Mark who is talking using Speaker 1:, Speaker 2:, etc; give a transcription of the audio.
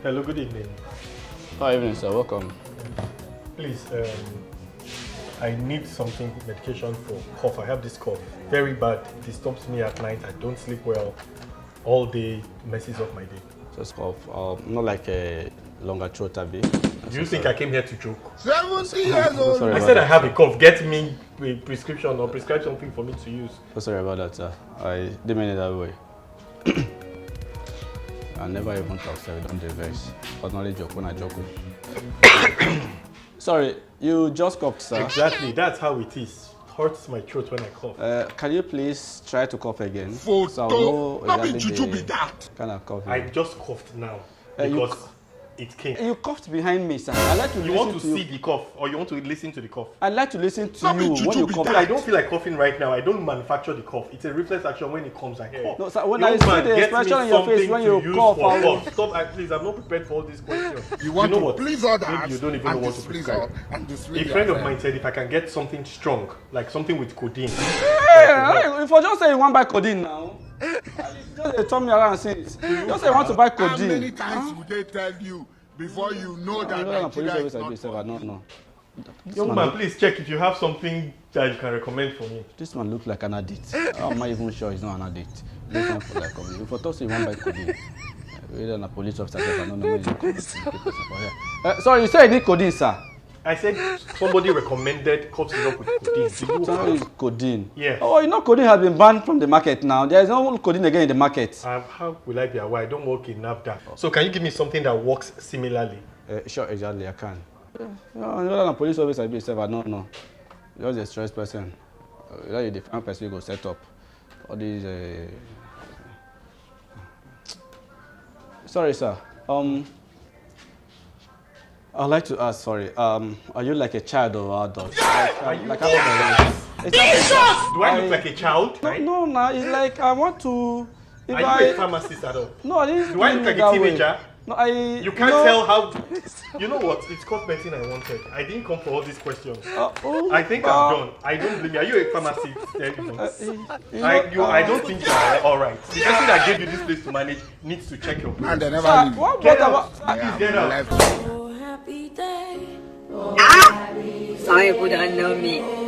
Speaker 1: Hello, good evening.
Speaker 2: Good evening, sir. Welcome.
Speaker 1: Please, I need something, medication for cough. I have this cough, very bad. It disturbs me at night. I don't sleep well. All day, messes up my day.
Speaker 2: Just cough. Not like a longer throat tabby.
Speaker 1: Do you think I came here to joke?
Speaker 3: 70 years old.
Speaker 2: Sorry
Speaker 1: I
Speaker 2: about
Speaker 1: said I
Speaker 2: that,
Speaker 1: have
Speaker 2: sir.
Speaker 1: a cough. Get me a prescription or prescribe something for me to use.
Speaker 2: So sorry about that, sir. I didn't mean it that way. I never even talk, sir. Don't reverse. Ordinarily joke when I joke with. Sorry, you just coughed, sir.
Speaker 1: Exactly, that's how it is. It hurts my throat when I cough.
Speaker 2: Can you please try to cough again?
Speaker 3: Photo.
Speaker 2: So I'll know
Speaker 3: Not be
Speaker 2: exactly
Speaker 3: juju
Speaker 2: the
Speaker 3: be that.
Speaker 2: kind of cough.
Speaker 1: I just coughed now
Speaker 2: you
Speaker 1: because it came.
Speaker 2: You coughed behind me, sir. I like to
Speaker 1: You
Speaker 2: listen
Speaker 1: want to
Speaker 2: to
Speaker 1: see
Speaker 2: you.
Speaker 1: the cough or you want to listen to the cough?
Speaker 2: I like to listen to
Speaker 3: Not be
Speaker 2: you
Speaker 3: juju
Speaker 2: when you
Speaker 3: be
Speaker 2: cough.
Speaker 3: that.
Speaker 1: I don't feel like coughing right now. I don't manufacture the cough. It's a reflex action. When it comes, I cough.
Speaker 2: No, sir, when
Speaker 1: Young
Speaker 2: I see
Speaker 1: man,
Speaker 2: the
Speaker 1: get me
Speaker 2: expression in your face
Speaker 1: something
Speaker 2: when
Speaker 1: to
Speaker 2: you
Speaker 1: use
Speaker 2: cough,
Speaker 1: for
Speaker 2: I will-
Speaker 1: cough. Stop, please. I'm not prepared for all these questions.
Speaker 3: You want
Speaker 1: know
Speaker 3: to
Speaker 1: what?
Speaker 3: please others
Speaker 1: Maybe you don't even know
Speaker 3: and
Speaker 1: what to
Speaker 3: displease
Speaker 1: prescribe.
Speaker 3: us and
Speaker 1: A
Speaker 3: displease
Speaker 1: friend of
Speaker 3: yourself.
Speaker 1: mine said if I can get something strong, like something with codeine.
Speaker 2: Hey, if I just say you want to buy codeine now, just they turn me around and say, just say you want to buy
Speaker 3: How many
Speaker 2: codeine.
Speaker 3: times would they tell you before you know that
Speaker 2: You know that police
Speaker 3: Nigeria
Speaker 2: always
Speaker 3: is
Speaker 2: like
Speaker 3: not
Speaker 2: this,
Speaker 3: for
Speaker 2: I don't
Speaker 3: you?
Speaker 2: know. This
Speaker 1: Young
Speaker 2: man
Speaker 1: man,
Speaker 2: look-
Speaker 1: please check if you have something that you can recommend for me.
Speaker 2: This man looks like an addict. I'm not even sure he's not an addict. He looks not for like codeine. If I talk to you, you want to buy codeine. Whether a police officer, I don't know when you come to the person for here. Sorry, you said you need codeine, sir.
Speaker 1: I said somebody recommended cough syrup with codeine. Do you
Speaker 2: Sorry,
Speaker 1: have?
Speaker 2: codeine.
Speaker 1: Yeah.
Speaker 2: Oh, you know codeine has been banned from the market now. There is no codeine again in the market.
Speaker 1: How will I be aware? I don't work in NAFDAC. So can you give me something that works similarly?
Speaker 2: Sure, exactly, I can. You know, police officer, I don't know. Just a stressed person. You're a different person you go set up. All these. Sorry, sir. I'd like to ask, sorry. Are you like a child or adult?
Speaker 1: Are you
Speaker 2: like how old are you?
Speaker 1: Do I look like a child?
Speaker 2: No, it's like I want to. If
Speaker 1: Are you a pharmacist at all?
Speaker 2: No, I didn't.
Speaker 1: Do I look
Speaker 2: mean
Speaker 1: like
Speaker 2: that
Speaker 1: a
Speaker 2: way.
Speaker 1: teenager?
Speaker 2: No,
Speaker 1: You can't tell how. You know what? It's cough medicine I wanted. I didn't come for all these questions. I think I'm done. I don't blame you. Are you a pharmacist? I don't think you are all right. The person that gave you this place to manage needs to check your
Speaker 3: And
Speaker 1: place.
Speaker 3: they never
Speaker 2: Sir,
Speaker 3: leave.
Speaker 2: what
Speaker 1: Get
Speaker 2: about?
Speaker 1: out. Please get out.
Speaker 3: Left.
Speaker 4: Oh, happy day.
Speaker 5: Some people don't know me.